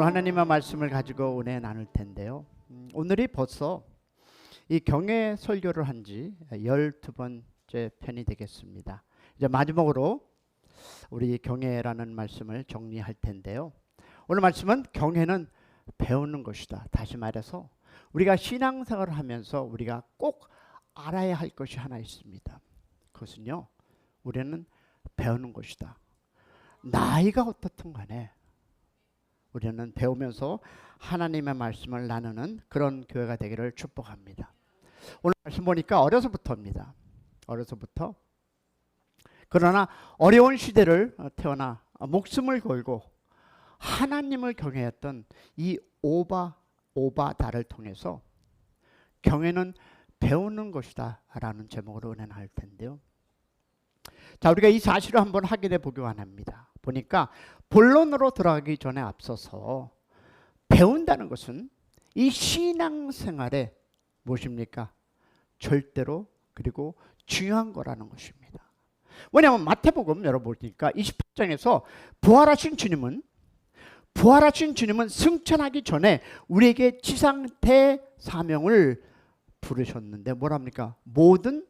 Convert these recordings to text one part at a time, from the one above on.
하나님의 말씀을 가지고 은혜 나눌 텐데요. 오늘이 벌써 이 경외 설교를 한 지 12번째 편이 되겠습니다. 이제 마지막으로 우리 경외라는 말씀을 정리할 텐데요. 오늘 말씀은 경외는 배우는 것이다. 다시 말해서 우리가 신앙생활을 하면서 우리가 꼭 알아야 할 것이 하나 있습니다. 그것은요, 우리는 배우는 것이다. 나이가 어떻든 간에 우리는 배우면서 하나님의 말씀을 나누는 그런 교회가 되기를 축복합니다. 오늘 말씀 보니까 어려서부터입니다. 어려서부터. 그러나 어려운 시대를 태어나 목숨을 걸고 하나님을 경외했던 이 오바다를 통해서 경외는 배우는 것이다 라는 제목으로 은혜 나눌 텐데요. 자, 우리가 이 사실을 한번 확인해 보기 원합니다. 보니까 본론으로 들어가기 전에 앞서서 배운다는 것은 이 신앙생활에 무엇입니까? 절대로 그리고 중요한 거라는 것입니다. 왜냐하면 마태복음 열어보니까 28장에서 부활하신 주님은 승천하기 전에 우리에게 지상 대사명을 부르셨는데 뭐랍니까? 모든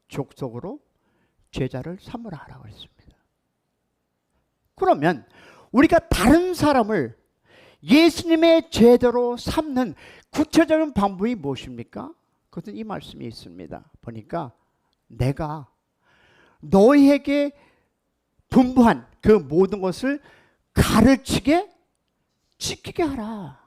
족속으로 제자를 삼으라 하라고 했습니다. 그러면 우리가 다른 사람을 예수님의 제자로 삼는 구체적인 방법이 무엇입니까? 그것은 이 말씀이 있습니다. 보니까 내가 너희에게 분부한 그 모든 것을 가르치게 지키게 하라.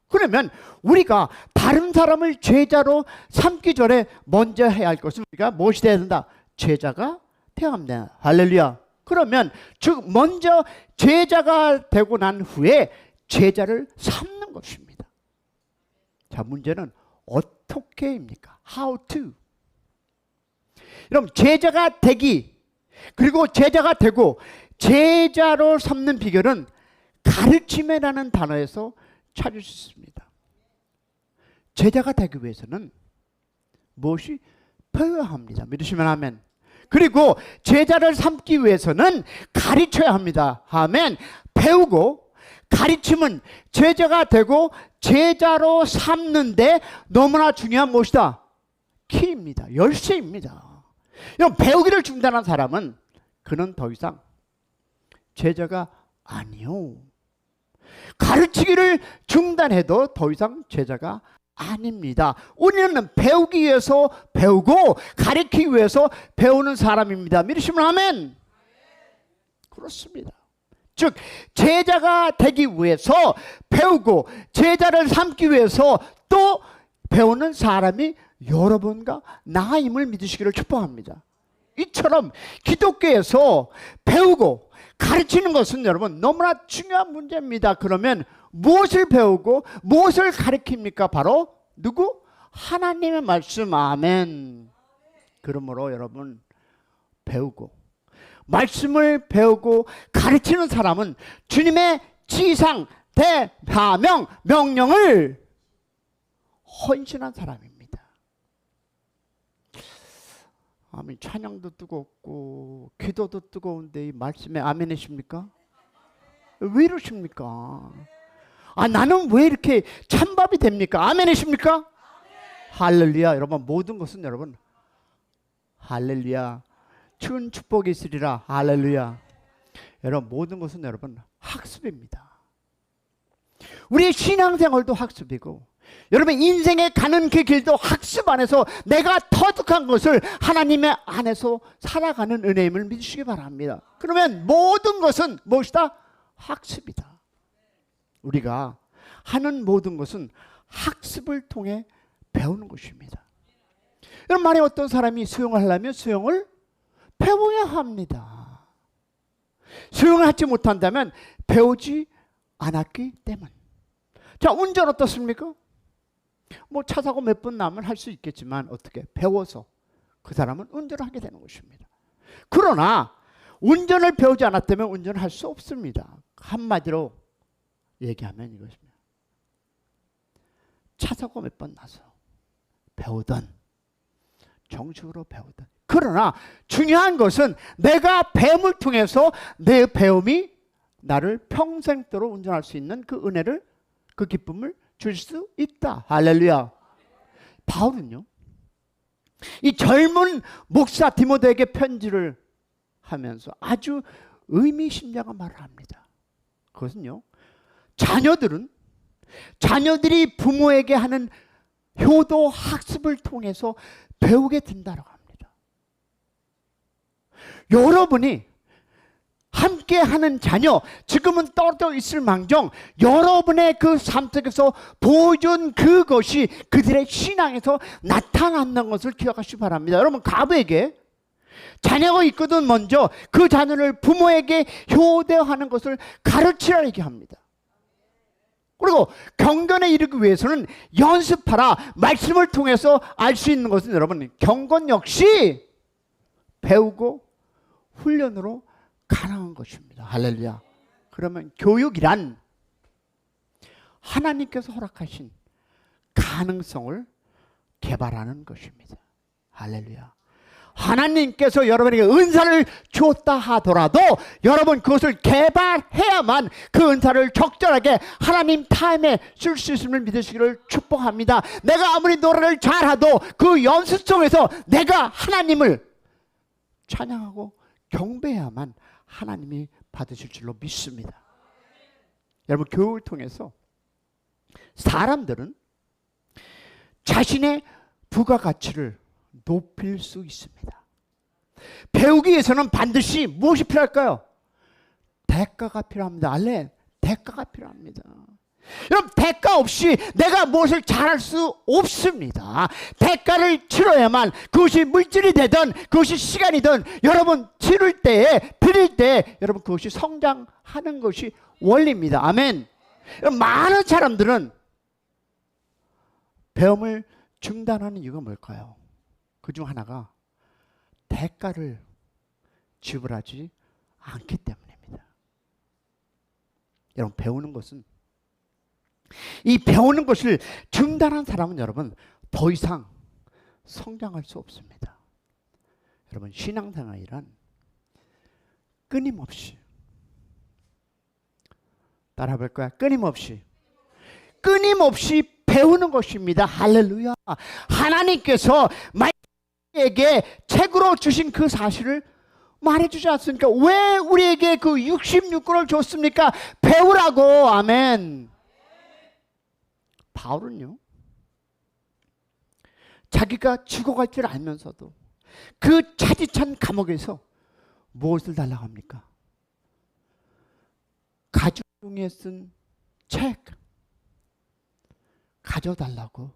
그러면 우리가 다른 사람을 제자로 삼기 전에 먼저 해야 할 것은 우리가 무엇이 되어야 된다? 제자가 되어야 합니다. 할렐루야. 그러면 즉 먼저 제자가 되고 난 후에 제자를 삼는 것입니다. 자, 문제는 어떻게입니까? How to. 여러분, 제자가 되기 그리고 제자가 되고 제자로 삼는 비결은 가르침이라는 단어에서 찾을 수 있습니다. 제자가 되기 위해서는 무엇이 배워야 합니다. 믿으시면 아멘. 그리고 제자를 삼기 위해서는 가르쳐야 합니다. 아멘. 배우고 가르침은 제자가 되고 제자로 삼는데 너무나 중요한 무엇이다? 키입니다. 열쇠입니다. 배우기를 중단한 사람은 그는 더 이상 제자가 아니요. 가르치기를 중단해도 더 이상 제자가 아닙니다. 우리는 배우기 위해서 배우고 가르치기 위해서 배우는 사람입니다. 믿으시면 아멘. 그렇습니다. 즉 제자가 되기 위해서 배우고 제자를 삼기 위해서 또 배우는 사람이 여러분과 나임을 믿으시기를 축복합니다. 이처럼 기독교에서 배우고 가르치는 것은 여러분 너무나 중요한 문제입니다. 그러면 무엇을 배우고 무엇을 가르칩니까? 바로 누구? 하나님의 말씀. 아멘. 그러므로 여러분 배우고 말씀을 배우고 가르치는 사람은 주님의 지상 대사명 명령을 헌신한 사람입니다. 아멘. 찬양도 뜨겁고 기도도 뜨거운데 이 말씀에 아멘이십니까? 왜 이러십니까? 나는 왜 이렇게 찬밥이 됩니까? 아멘이십니까? 아멘. 할렐루야. 여러분 모든 것은 여러분 할렐루야. 큰 축복이 있으리라. 할렐루야. 여러분 모든 것은 여러분 학습입니다. 우리의 신앙생활도 학습이고 여러분 인생에 가는 그 길도 학습 안에서 내가 터득한 것을 하나님의 안에서 살아가는 은혜임을 믿으시기 바랍니다. 그러면 모든 것은 무엇이다? 학습이다. 우리가 하는 모든 것은 학습을 통해 배우는 것입니다. 여러분 만약 어떤 사람이 수영을 하려면 수영을 배워야 합니다. 수영을 하지 못한다면 배우지 않았기 때문. 자, 운전 어떻습니까? 차 사고 몇 번 나면 할 수 있겠지만 어떻게 배워서 그 사람은 운전을 하게 되는 것입니다. 그러나 운전을 배우지 않았다면 운전을 할 수 없습니다. 한마디로 얘기하면 이것입니다. 차 사고 몇 번 나서 배우던 정식으로 배우던 그러나 중요한 것은 내가 배움을 통해서 내 배움이 나를 평생도록 운전할 수 있는 그 은혜를, 그 기쁨을 줄 수 있다. 할렐루야. 바울은요, 이 젊은 목사 디모데에게 편지를 하면서 아주 의미심장한 말을 합니다. 그것은요, 자녀들이 부모에게 하는 효도 학습을 통해서 배우게 된다고 합니다. 여러분이 함께 하는 자녀, 지금은 떨어져 있을 망정 여러분의 그 삶 속에서 보여준 그것이 그들의 신앙에서 나타난다는 것을 기억하시기 바랍니다. 여러분, 가부에게 자녀가 있거든 먼저 그 자녀를 부모에게 효대하는 것을 가르치라 얘기합니다. 그리고 경건에 이르기 위해서는 연습하라. 말씀을 통해서 알 수 있는 것은 여러분, 경건 역시 배우고 훈련으로 가능한 것입니다. 할렐루야. 그러면 교육이란 하나님께서 허락하신 가능성을 개발하는 것입니다. 할렐루야. 하나님께서 여러분에게 은사를 주었다 하더라도 여러분 그것을 개발해야만 그 은사를 적절하게 하나님 타임에 쓸 수 있음을 믿으시기를 축복합니다. 내가 아무리 노래를 잘하도 그 연습 속에서 내가 하나님을 찬양하고 경배해야만 하나님이 받으실 줄로 믿습니다. 여러분, 교육을 통해서 사람들은 자신의 부가가치를 높일 수 있습니다. 배우기 위해서는 반드시 무엇이 필요할까요? 대가가 필요합니다. 알레, 대가가 필요합니다. 여러분, 대가 없이 내가 무엇을 잘할 수 없습니다. 대가를 치러야만, 그것이 물질이 되든 그것이 시간이든 여러분 치를 때에, 드릴 때에 여러분 그것이 성장하는 것이 원리입니다. 아멘. 많은 사람들은 배움을 중단하는 이유가 뭘까요? 그 중 하나가 대가를 지불하지 않기 때문입니다. 여러분, 배우는 것은, 이 배우는 것을 중단한 사람은 여러분 더 이상 성장할 수 없습니다. 여러분, 신앙생활이란 끊임없이, 따라 볼 거야. 끊임없이 배우는 것입니다. 할렐루야. 하나님께서 에게 책으로 주신 그 사실을 말해주지 않습니까? 왜 우리에게 그 66권을 줬습니까? 배우라고. 아멘. 바울은요, 자기가 죽어갈 줄 알면서도 그 차디찬 감옥에서 무엇을 달라고 합니까? 가죽종이에 쓴 책 가져달라고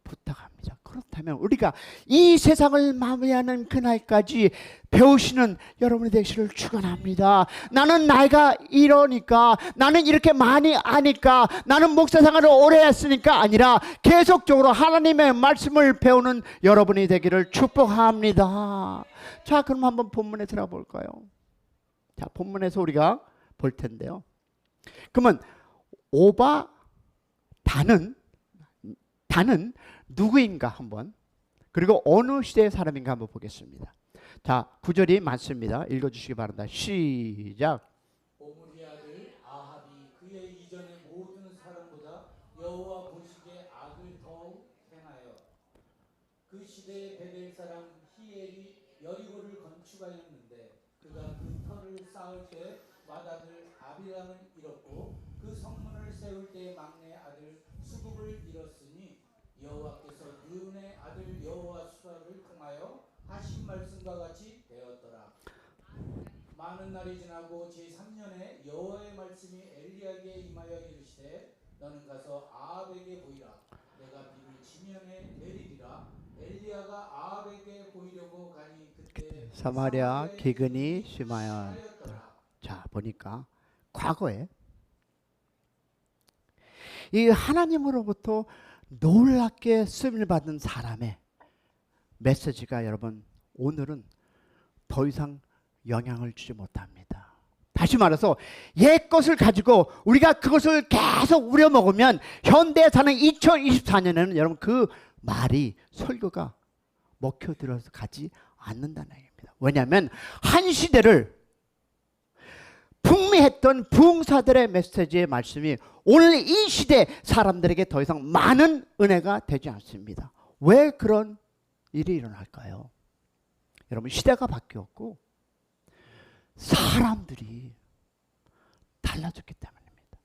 부탁합니다. 그렇다면 우리가 이 세상을 마무리하는 그날까지 배우시는 여러분이 되시를 축원합니다. 나는 나이가 이러니까, 나는 이렇게 많이 아니까, 나는 목사 생활을 오래 했으니까 아니라 계속적으로 하나님의 말씀을 배우는 여러분이 되기를 축복합니다. 자, 그럼 한번 본문에 들어가 볼까요? 자, 본문에서 우리가 볼 텐데요. 그러면 오바 다는 누구인가 한번, 그리고 어느 시대의 사람인가 한번 보겠습니다. 자, 구절이 많습니다. 읽어주시기 바랍니다. 시작. 오므리 아들 아합이 그의 이전의 모든 사람보다 여호와 보시기에 악을 더욱 행하여 그 시대의 베델 사람 히엘이 여리고를 건축하였는데 그가 그 터를 쌓을 때 맏아들 아빌람을 잃었고 그 성문을 세울 때 막내 아들 수굽을 잃었으니 여호와께서 눈의 아들 여호와 수아를 통하여 하신 말씀과 같이 되었더라. 많은 날이 지나고 제3년에 여호와의 말씀이 엘리야에게 임하여 이르시되 너는 가서 아합에게 보이라. 내가 비를 지면에 내리리라. 엘리야가 아합에게 보이려고 가니 그때 사마리아 기근이 심하였더라. 자, 보니까 과거에 이 하나님으로부터 놀랍게 쓰임을 받은 사람의 메시지가 여러분 오늘은 더 이상 영향을 주지 못합니다. 다시 말해서 옛 것을 가지고 우리가 그것을 계속 우려먹으면 현대에 사는 2024년에는 여러분 그 말이, 설교가 먹혀들어서 가지 않는다는 얘기입니다. 왜냐하면 한 시대를 풍미했던 부흥사들의 메시지의 말씀이 오늘 이 시대 사람들에게 더 이상 많은 은혜가 되지 않습니다. 왜 그런 일이 일어날까요? 여러분, 시대가 바뀌었고 사람들이 달라졌기 때문입니다.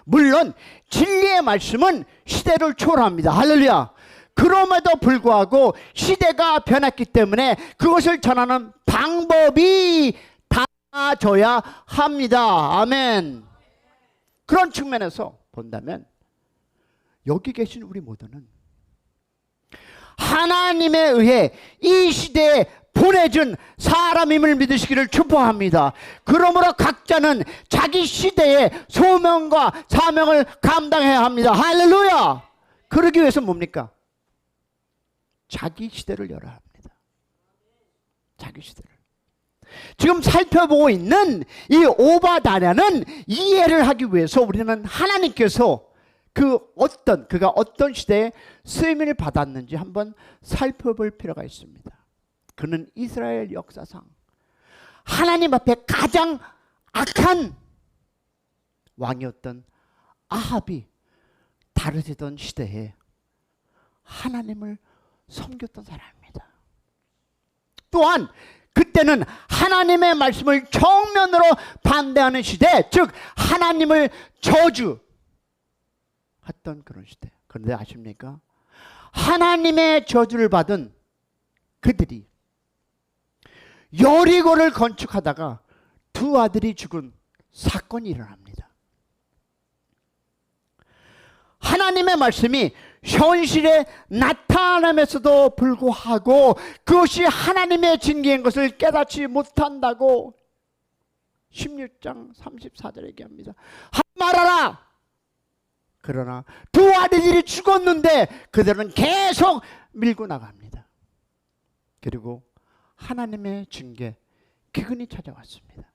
물론 진리의 말씀은 시대를 초월합니다. 할렐루야. 그럼에도 불구하고 시대가 변했기 때문에 그것을 전하는 방법이 달라져야 합니다. 아멘. 그런 측면에서 본다면 여기 계신 우리 모두는 하나님에 의해 이 시대에 보내준 사람임을 믿으시기를 축복합니다. 그러므로 각자는 자기 시대의 소명과 사명을 감당해야 합니다. 할렐루야. 그러기 위해서 뭡니까? 자기 시대를 열어야 합니다. 자기 시대를. 지금 살펴보고 있는 이 오바다냐는 이해를 하기 위해서 우리는 하나님께서 그가 어떤 시대에 쓰임을 받았는지 한번 살펴볼 필요가 있습니다. 그는 이스라엘 역사상 하나님 앞에 가장 악한 왕이었던 아합이 다르시던 시대에 하나님을 섬겼던 사람입니다. 또한 그때는 하나님의 말씀을 정면으로 반대하는 시대, 즉 하나님을 저주했던 그런 시대. 그런데 아십니까? 하나님의 저주를 받은 그들이 여리고를 건축하다가 두 아들이 죽은 사건이 일어납니다. 하나님의 말씀이 현실에 나타나면서도 불구하고 그것이 하나님의 징계인 것을 깨닫지 못한다고 16장 34절에 얘기합니다. 하지 말아라. 그러나 두 아들들이 죽었는데 그들은 계속 밀고 나갑니다. 그리고 하나님의 징계, 기근이 찾아왔습니다.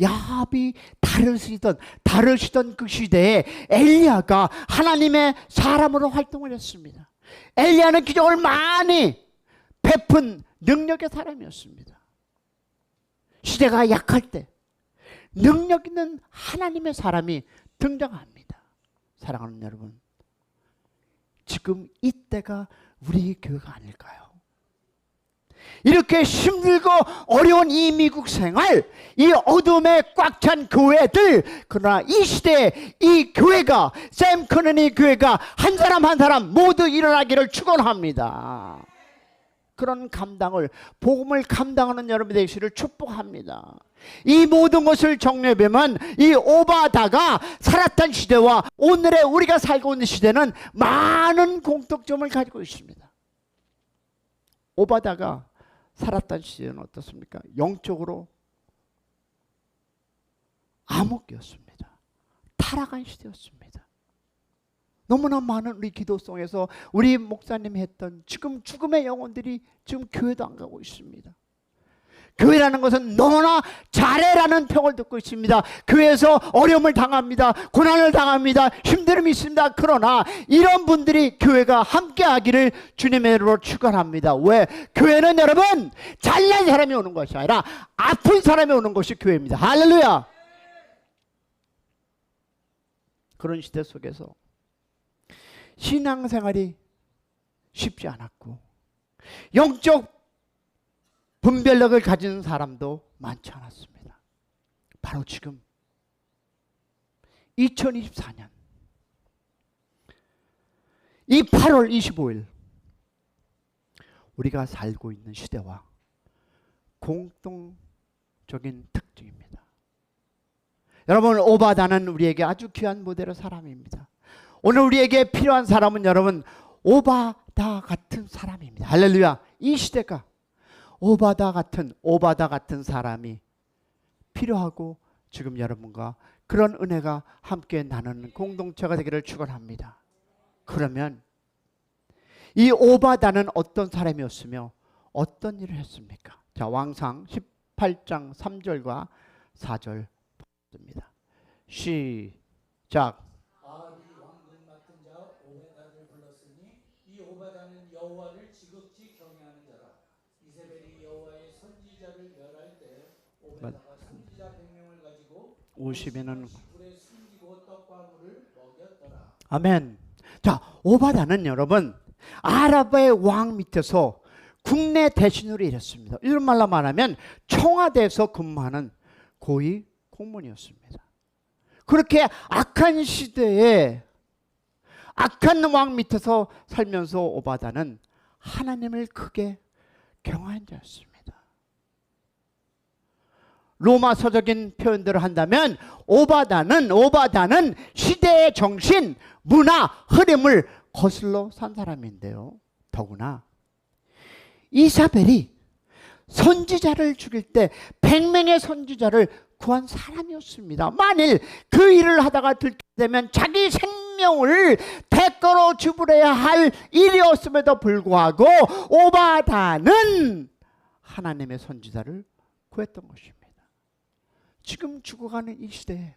야합이 다르시던 그 시대에 엘리야가 하나님의 사람으로 활동을 했습니다. 엘리야는 기적을 많이 베푼 능력의 사람이었습니다. 시대가 약할 때 능력 있는 하나님의 사람이 등장합니다. 사랑하는 여러분, 지금 이때가 우리 교회가 아닐까요? 이렇게 힘들고 어려운 이 미국 생활, 이 어둠에 꽉 찬 교회들, 그러나 이 시대에 이 교회가, 샘 커너니 교회가 한 사람 한 사람 모두 일어나기를 축원합니다. 그런 감당을, 복음을 감당하는 여러분 되시기를 축복합니다. 이 모든 것을 정리해보면 이 오바다가 살았던 시대와 오늘의 우리가 살고 있는 시대는 많은 공통점을 가지고 있습니다. 오바다가 살았던 시대는 어떻습니까? 영적으로 암흑이었습니다. 타락한 시대였습니다. 너무나 많은 우리 기도송에서 우리 목사님이 했던 지금 죽음의 영혼들이 지금 교회도 안 가고 있습니다. 교회라는 것은 너무나 잘해라는 평을 듣고 있습니다. 교회에서 어려움을 당합니다. 고난을 당합니다. 힘듦이 있습니다. 그러나 이런 분들이 교회가 함께하기를 주님의 이름으로 축원합니다. 왜? 교회는 여러분 잘난 사람이 오는 것이 아니라 아픈 사람이 오는 것이 교회입니다. 할렐루야. 그런 시대 속에서 신앙생활이 쉽지 않았고 영적 분별력을 가진 사람도 많지 않았습니다. 바로 지금 2024년 이 8월 25일 우리가 살고 있는 시대와 공통적인 특징입니다. 여러분, 오바다는 우리에게 아주 귀한 모델의 사람입니다. 오늘 우리에게 필요한 사람은 여러분 오바다 같은 사람입니다. 할렐루야. 이 시대가 오바다 같은 사람이 필요하고 지금 여러분과 그런 은혜가 함께 나누는 공동체가 되기를 축원합니다. 그러면 이 오바다는 어떤 사람이었으며 어떤 일을 했습니까? 자, 왕상 18장 3절과 4절 보겠습니다. 시작. 아합이 왕궁 맡은 자 오바다를 불렀으니 이 오바다는 여호와를 지극히 경외하는 자라. 이세벨이 여호와의 선지자를 멸할 때 오바다가 선지자 100명을 가지고 50인은 불에 숨기고 떡과 물을 먹였더라. 아멘. 자, 오바다는 여러분 아랍의 왕 밑에서 국내 대신으로 일했습니다. 이런 말로 말하면 청와대에서 근무하는 고위 공무원이었습니다. 그렇게 악한 시대에 악한 왕 밑에서 살면서 오바다는 하나님을 크게 경외한 자였습니다. 로마서적인 표현대로 한다면 오바다는 시대의 정신, 문화, 흐름을 거슬러 산 사람인데요. 더구나 이사벨이 선지자를 죽일 때 100명의 선지자를 구한 사람이었습니다. 만일 그 일을 하다가 들게 되면 자기 생명을 대가로 지불해야 할 일이었음에도 불구하고 오바다는 하나님의 선지자를 구했던 것입니다. 지금 죽어가는 이 시대에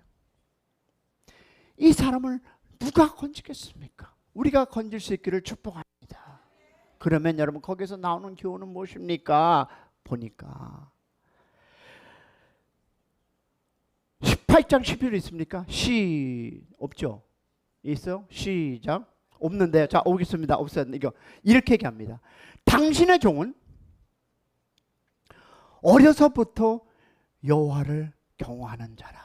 이 사람을 누가 건지겠습니까? 우리가 건질 수 있기를 축복합니다. 그러면 여러분 거기서 나오는 교훈은 무엇입니까? 보니까 18장 11절 있습니까? 없죠? 있어요? 시작. 없는데 자 오겠습니다. 없어요. 이거 이렇게 얘기합니다. 당신의 종은 어려서부터 여호와를 경외하는 자라.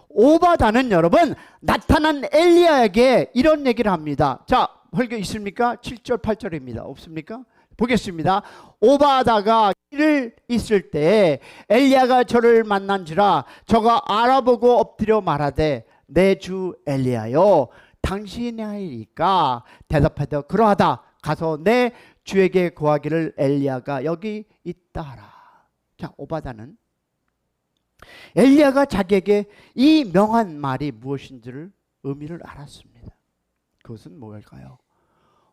오바다는 여러분 나타난 엘리야에게 이런 얘기를 합니다. 자, 헐게 있습니까? 7절 8절입니다. 없습니까? 보겠습니다. 오바다가 길을 있을 때 엘리야가 저를 만난지라 저가 알아보고 엎드려 말하되 내 주 엘리야여 당신이 아이니까 대답하되 그러하다 가서 내 주에게 구하기를 엘리야가 여기 있다 하라. 자, 오바다는 엘리야가 자기에게 이 명한 말이 무엇인지를 의미를 알았습니다. 그것은 뭘까요?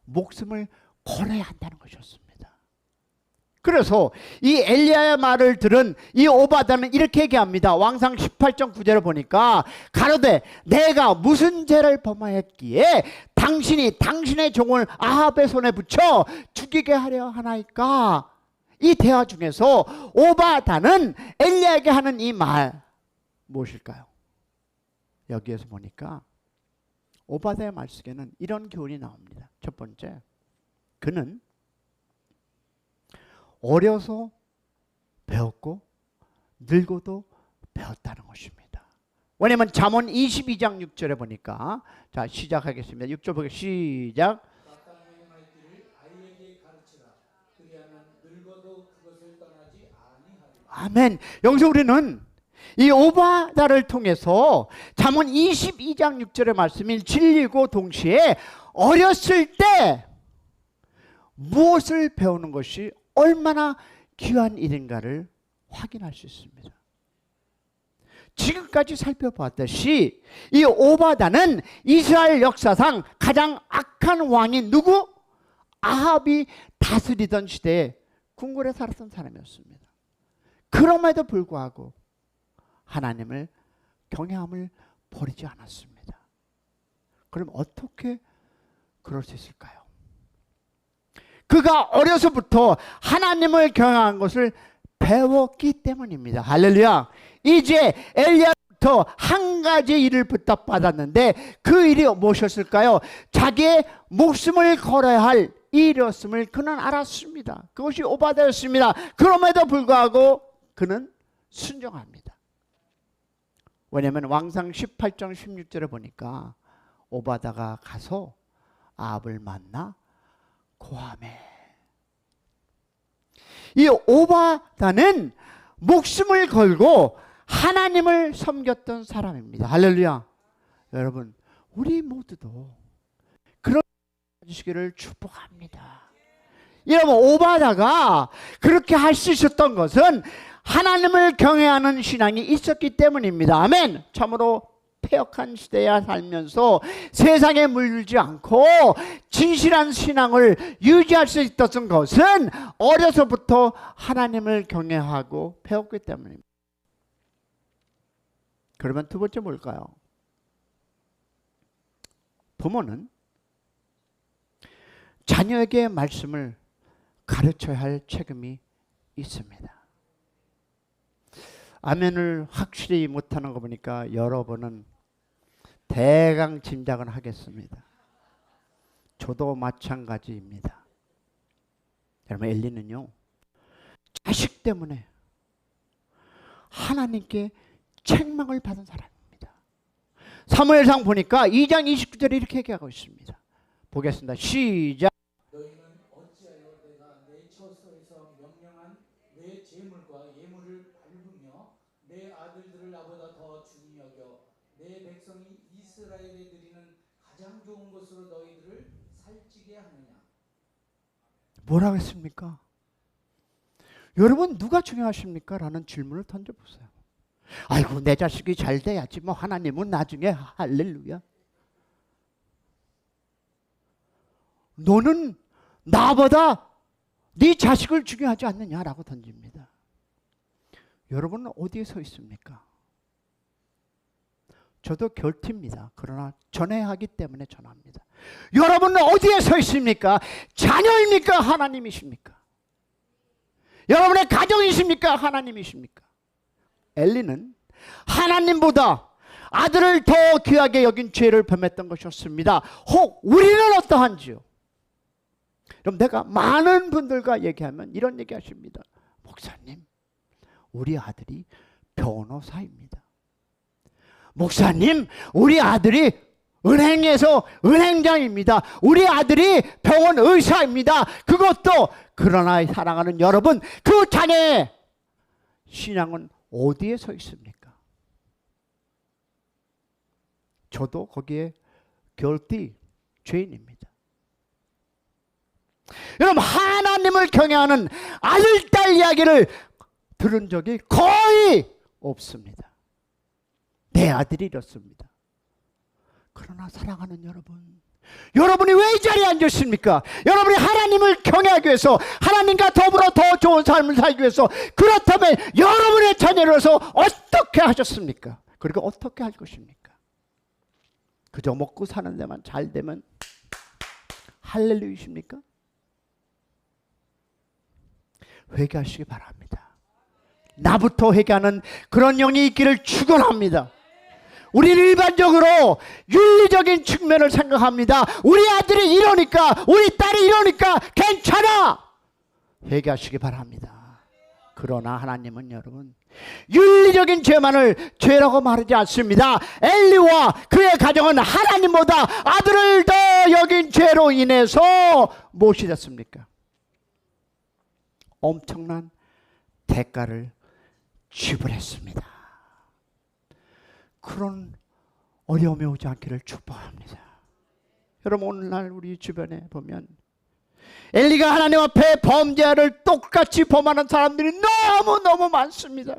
목숨을 걸어야 한다는 것이었습니다. 그래서 이 엘리야의 말을 들은 이 오바다는 이렇게 얘기합니다. 왕상 18장 9절을 보니까 가로되 내가 무슨 죄를 범하였기에 당신이 당신의 종을 아합의 손에 붙여 죽이게 하려 하나이까. 이 대화 중에서 오바다는 엘리야에게 하는 이 말 무엇일까요? 여기에서 보니까 오바다의 말 속에는 이런 교훈이 나옵니다. 첫 번째, 그는 어려서 배웠고 늙어도 배웠다는 것입니다. 왜냐하면 잠언 22장 6절에 보니까 자 시작하겠습니다. 6절 보게 시작. 마땅히 행할 길을 아이에게 가르치라. 그리하면 늙어도 그것을 떠나지 아니하리라. 아멘. 여기서 우리는 이 오바다를 통해서 잠언 22장 6절의 말씀인 진리고 동시에 어렸을 때 무엇을 배우는 것이 얼마나 귀한 일인가를 확인할 수 있습니다. 지금까지 살펴보았듯이 이 오바다는 이스라엘 역사상 가장 악한 왕인 누구? 아합이 다스리던 시대에 궁궐에 살았던 사람이었습니다. 그럼에도 불구하고 하나님을 경외함을 버리지 않았습니다. 그럼 어떻게 그럴 수 있을까요? 그가 어려서부터 하나님을 경외한 것을 배웠기 때문입니다. 할렐루야. 이제 엘리야부터 한 가지 일을 부탁받았는데 그 일이 무엇이었을까요? 자기의 목숨을 걸어야 할 일이었음을 그는 알았습니다. 그것이 오바다였습니다. 그럼에도 불구하고 그는 순종합니다. 왜냐하면 왕상 18장 16절에 보니까 오바다가 가서 아합을 만나 고하매. 이 오바다는 목숨을 걸고 하나님을 섬겼던 사람입니다. 할렐루야. 여러분 우리 모두도 그런 주시기를 축복합니다. 여러분 오바다가 그렇게 할 수 있었던 것은 하나님을 경외하는 신앙이 있었기 때문입니다. 아멘. 참으로 폐역한 시대에 살면서 세상에 물들지 않고 진실한 신앙을 유지할 수 있었던 것은 어려서부터 하나님을 경외하고 배웠기 때문입니다. 그러면 두 번째 뭘까요? 부모는 자녀에게 말씀을 가르쳐야 할 책임이 있습니다. 아멘을 확실히 못하는 거 보니까 여러분은 대강 짐작은 하겠습니다. 저도 마찬가지입니다. 여러분, 엘리는요, 자식 때문에 하나님께 책망을 받은 사람입니다. 사무엘상 보니까 2장 29절에 이렇게 얘기하고 있습니다. 보겠습니다. 시작. 너희는 어찌하여 내가 내 처소에서 명령한 내 재물과 예물을 밟으며 내 아들들을 나보다 더 중히 여겨 내 백성이 이스라엘에 드리는 가장 좋은 것으로 너희들을 살찌게 하느냐. 뭐라고 했습니까? 여러분, 누가 중요하십니까? 라는 질문을 던져보세요. 아이고, 내 자식이 잘 돼야지 뭐 하나님은 나중에. 할렐루야. 너는 나보다 네 자식을 중요하지 않느냐라고 던집니다. 여러분은 어디에 서 있습니까? 저도 결핍니다. 그러나 전해야 하기 때문에 전합니다. 여러분은 어디에 서 있습니까? 자녀입니까? 하나님이십니까? 여러분의 가정이십니까? 하나님이십니까? 엘리는 하나님보다 아들을 더 귀하게 여긴 죄를 범했던 것이었습니다. 혹 우리는 어떠한지요? 그럼 내가 많은 분들과 얘기하면 이런 얘기 하십니다. 목사님, 우리 아들이 변호사입니다. 목사님, 우리 아들이 은행에서 은행장입니다. 우리 아들이 병원 의사입니다. 그것도. 그러나 사랑하는 여러분, 그 자녀의 신앙은 어디에 서 있습니까? 저도 거기에 guilty, 죄인입니다. 여러분, 하나님을 경외하는 아들, 딸 이야기를 들은 적이 거의 없습니다. 내 아들이 이렇습니다. 그러나 사랑하는 여러분, 여러분이 왜 이 자리에 앉으십니까? 여러분이 하나님을 경외하기 위해서, 하나님과 더불어 더 좋은 삶을 살기 위해서, 그렇다면 여러분의 자녀로서 어떻게 하셨습니까? 그리고 어떻게 할 것입니까? 그저 먹고 사는 데만 잘 되면 할렐루야십니까? 회개하시기 바랍니다. 나부터 회개하는 그런 영이 있기를 축원합니다. 우리는 일반적으로 윤리적인 측면을 생각합니다. 우리 아들이 이러니까, 우리 딸이 이러니까 괜찮아. 회개하시기 바랍니다. 그러나 하나님은 여러분, 윤리적인 죄만을 죄라고 말하지 않습니다. 엘리와 그의 가정은 하나님보다 아들을 더 여긴 죄로 인해서 무엇이 됐습니까? 엄청난 대가를 지불했습니다. 그런 어려움이 오지 않기를 축복합니다. 여러분, 오늘날 우리 주변에 보면 엘리가 하나님 앞에 범죄를 똑같이 범하는 사람들이 너무너무 많습니다.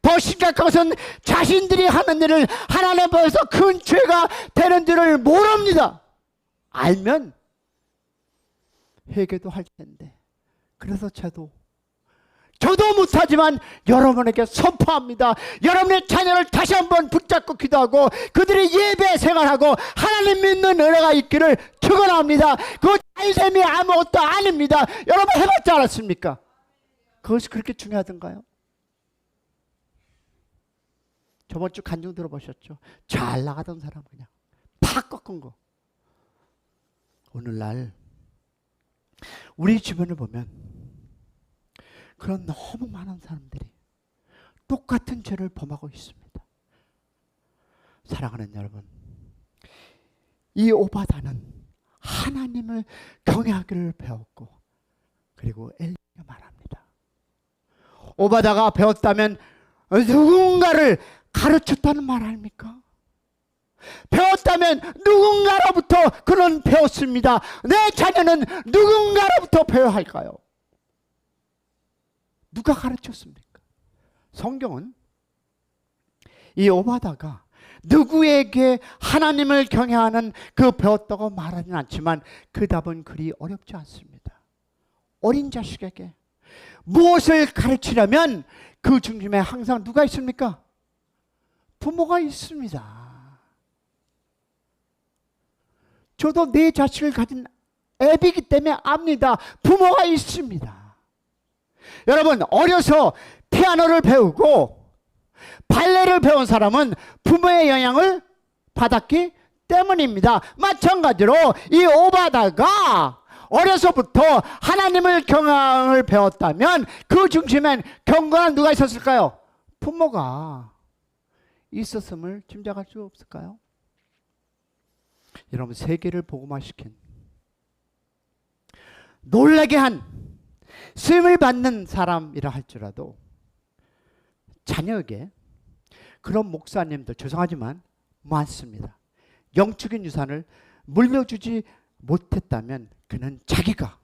더 심각한 것은 자신들이 하는 일을 하나님 앞에서 큰 죄가 되는 줄을 모릅니다. 알면 회개도 할 텐데. 그래서 저도 못하지만 여러분에게 선포합니다. 여러분의 자녀를 다시 한번 붙잡고 기도하고 그들의 예배 생활하고 하나님 믿는 은혜가 있기를 축원합니다. 그 잘됨이 아무것도 아닙니다. 여러분 해봤지 않았습니까? 그것이 그렇게 중요하던가요? 저번 주 간증 들어보셨죠? 잘 나가던 사람 그냥 팍 꺾은 거. 오늘날 우리 주변을 보면 그런 너무 많은 사람들이 똑같은 죄를 범하고 있습니다. 사랑하는 여러분, 이 오바다는 하나님을 경외하기를 배웠고, 그리고 엘리가 말합니다. 오바다가 배웠다면 누군가를 가르쳤다는 말 아닙니까? 배웠다면 누군가로부터 그는 배웠습니다. 내 자녀는 누군가로부터 배워야 할까요? 누가 가르쳤습니까? 성경은 이 오바다가 누구에게 하나님을 경외하는 그 배웠다고 말하지는 않지만 그 답은 그리 어렵지 않습니다. 어린 자식에게 무엇을 가르치려면 그 중심에 항상 누가 있습니까? 부모가 있습니다. 저도 내 자식을 가진 애비이기 때문에 압니다. 부모가 있습니다. 여러분, 어려서 피아노를 배우고 발레를 배운 사람은 부모의 영향을 받았기 때문입니다. 마찬가지로 이 오바다가 어려서부터 하나님을 경외을 배웠다면 그 중심엔 경건한 누가 있었을까요? 부모가 있었음을 짐작할 수 없을까요? 여러분, 세계를 복음화시킨 놀라게 한 쓰임을 받는 사람이라 할지라도 자녀에게 그런 목사님들 죄송하지만 많습니다. 영적인 유산을 물려주지 못했다면 그는 자기가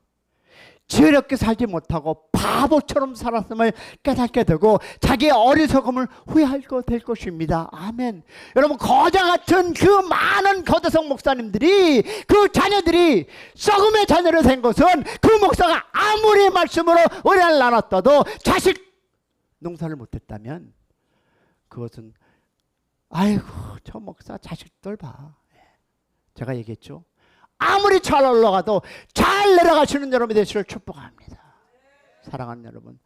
지혜롭게 살지 못하고 바보처럼 살았음을 깨닫게 되고 자기의 어리석음을 후회하게 될 것입니다. 아멘. 여러분, 거저 같은 그 많은 거대성 목사님들이 그 자녀들이 썩음의 자녀를 된 것은 그 목사가 아무리 말씀으로 은혜를 나눴어도 자식 농사를 못했다면 그것은 아이고 저 목사 자식들 봐. 제가 얘기했죠. 아무리 잘 올라가도 잘 내려가시는 여러분이 되시기를 축복합니다. 사랑하는 여러분,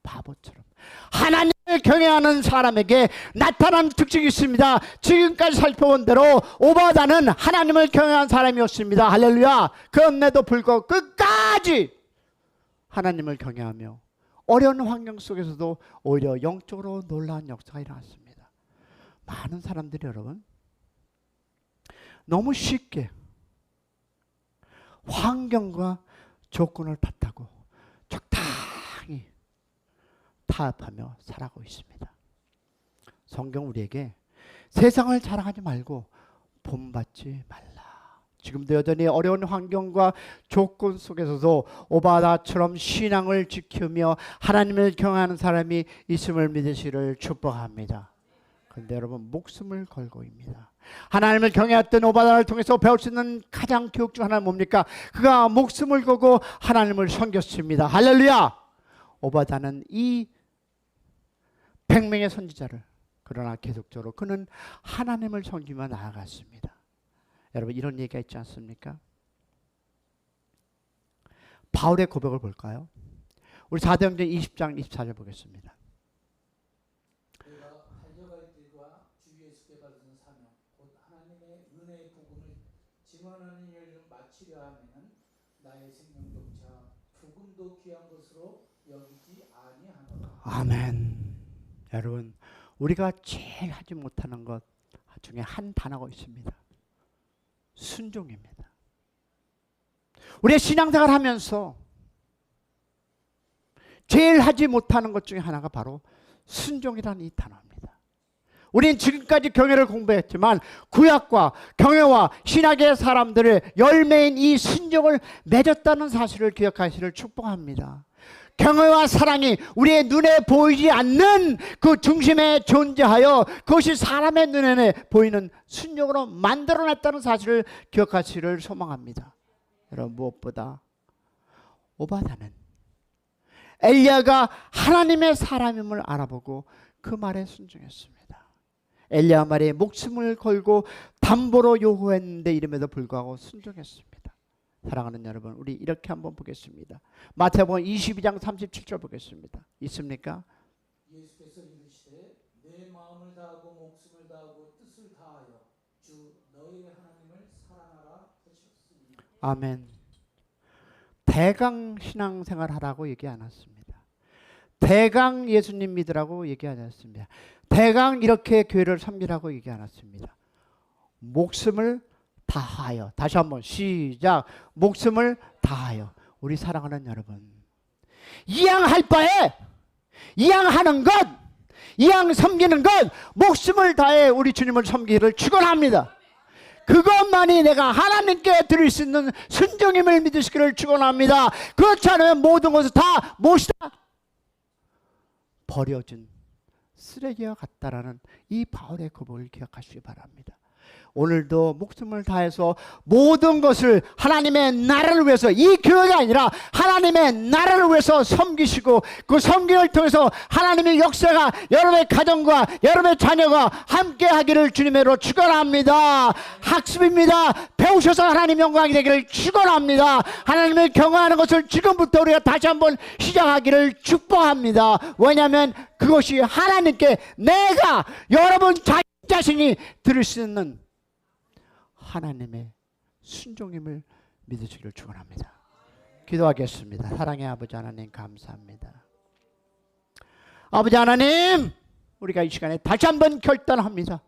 바보처럼 하나님을 경외하는 사람에게 나타난 특징이 있습니다. 지금까지 살펴본 대로 오바다는 하나님을 경외한 사람이었습니다. 할렐루야. 그럼에도 불구하고 끝까지 하나님을 경외하며 어려운 환경 속에서도 오히려 영적으로 놀라운 역사가 일어났습니다. 많은 사람들이 여러분 너무 쉽게 환경과 조건을 탓하고 적당히 타협하며 살아가고 있습니다. 성경 우리에게 세상을 자랑하지 말고 본받지 말라. 지금도 여전히 어려운 환경과 조건 속에서도 오바다처럼 신앙을 지키며 하나님을 경외하는 사람이 있음을 믿으시기를 축복합니다. 그런데 여러분, 목숨을 걸고입니다. 하나님을 경외했던 오바다를 통해서 배울 수 있는 가장 교육 중 하나는 뭡니까? 그가 목숨을 걸고 하나님을 섬겼습니다. 할렐루야. 오바다는 이 100명의 선지자를 그러나 계속적으로 그는 하나님을 섬기며 나아갔습니다. 여러분, 이런 얘기가 있지 않습니까? 바울의 고백을 볼까요? 우리 사도행전 20장 24절 보겠습니다. 내가 달려갈 길과 주 예수께 받은 사명 곧 하나님의 은혜의 복음을 증언하는 일을 마치려 하면은 나의 생명조차 조금도 귀한 것으로 여기지 아니하노라. 아멘. 여러분, 우리가 제일 하지 못하는 것 중에 한 단어가 있습니다. 순종입니다. 우리의 신앙생활 하면서 제일 하지 못하는 것 중에 하나가 바로 순종이라는 이 단어입니다. 우리는 지금까지 경외를 공부했지만 구약과 경외와 신학의 사람들의 열매인 이 순종을 맺었다는 사실을 기억하시기를 축복합니다. 경외와 사랑이 우리의 눈에 보이지 않는 그 중심에 존재하여 그것이 사람의 눈에 보이는 순종으로 만들어냈다는 사실을 기억하시기를 소망합니다. 여러분, 무엇보다 오바다는 엘리야가 하나님의 사람임을 알아보고 그 말에 순종했습니다. 엘리야 말에 목숨을 걸고 담보로 요구했는데 이름에도 불구하고 순종했습니다. 사랑하는 여러분, 우리 이렇게 한번 보겠습니다. 마태복음 22장 37절 보겠습니다. 있습니까? 예수께서 이르시되 내 마음을 다하고 목숨을 다하고 뜻을 다하여 주 너희 하나님을 사랑하라 하셨으니. 아멘. 대강 신앙생활 하라고 얘기 안 했습니다. 대강 예수님 믿으라고 얘기 안 했습니다. 대강 이렇게 교회를 섬기라고 얘기 안 했습니다. 목숨을 다하여. 다시 한번 시작. 목숨을 다하여. 우리 사랑하는 여러분, 이양할 바에 이양하는 것, 이양 섬기는 것, 목숨을 다해 우리 주님을 섬기기를 축원합니다. 그것만이 내가 하나님께 드릴 수 있는 순종임을 믿으시기를 축원합니다. 그렇지 않으면 모든 것을 다 무엇이다? 버려진 쓰레기와 같다라는 이 바울의 고백을 기억하시기 바랍니다. 오늘도 목숨을 다해서 모든 것을 하나님의 나라를 위해서, 이 교회가 아니라 하나님의 나라를 위해서 섬기시고, 그 섬김을 통해서 하나님의 역사가 여러분의 가정과 여러분의 자녀가 함께 하기를 주님으로 축원합니다. 학습입니다. 배우셔서 하나님 영광이 되기를 축원합니다. 하나님을 경외하는 것을 지금부터 우리가 다시 한번 시작하기를 축복합니다. 왜냐하면 그것이 하나님께 내가 여러분 자신이 들을 수 있는 하나님의 순종임을 믿으시기를 축원합니다. 기도하겠습니다. 사랑의 아버지 하나님, 감사합니다. 아버지 하나님, 우리가 이 시간에 다시 한번 결단합니다.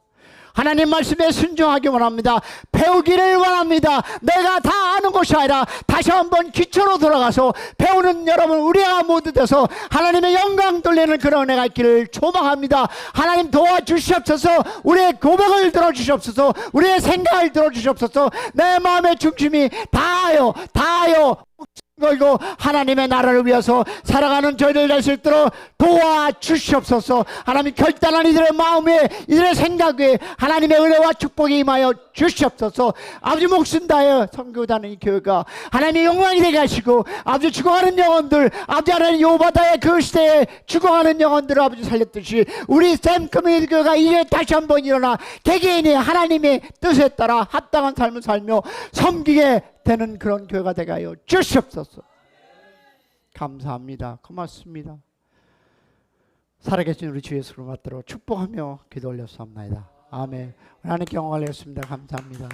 하나님 말씀에 순종하기 원합니다. 배우기를 원합니다. 내가 다 아는 것이 아니라 다시 한번 기초로 돌아가서 배우는 여러분 우리가 모두 돼서 하나님의 영광 돌리는 그런 은혜가 있기를 소망합니다. 하나님 도와주시옵소서. 우리의 고백을 들어주시옵소서. 우리의 생각을 들어주시옵소서. 내 마음의 중심이 다하여 걸고 하나님의 나라를 위해서 살아가는 저희들 될 수 있도록 도와주시옵소서. 하나님 결단한 이들의 마음에, 이들의 생각에 하나님의 은혜와 축복이 임하여 주시옵소서. 아버지 목숨 다하여 선교하는 이 교회가 하나님의 영광이 되게 하시고, 아버지 죽어가는 영혼들, 아버지 하나님 요바다의 그 시대에 죽어가는 영혼들을 아버지 살렸듯이 우리 샘 커뮤니티 교회가 이제 다시 한번 일어나 개개인이 하나님의 뜻에 따라 합당한 삶을 살며 섬기게 되는 그런 교회가 되게 하여 주시옵소서. 감사합니다. 고맙습니다. 살아계신 우리 주 예수를 받들어 축복하며 기도 올렸사옵나이다. 아멘. 하나님께 영광을 드렸습니다. 감사합니다.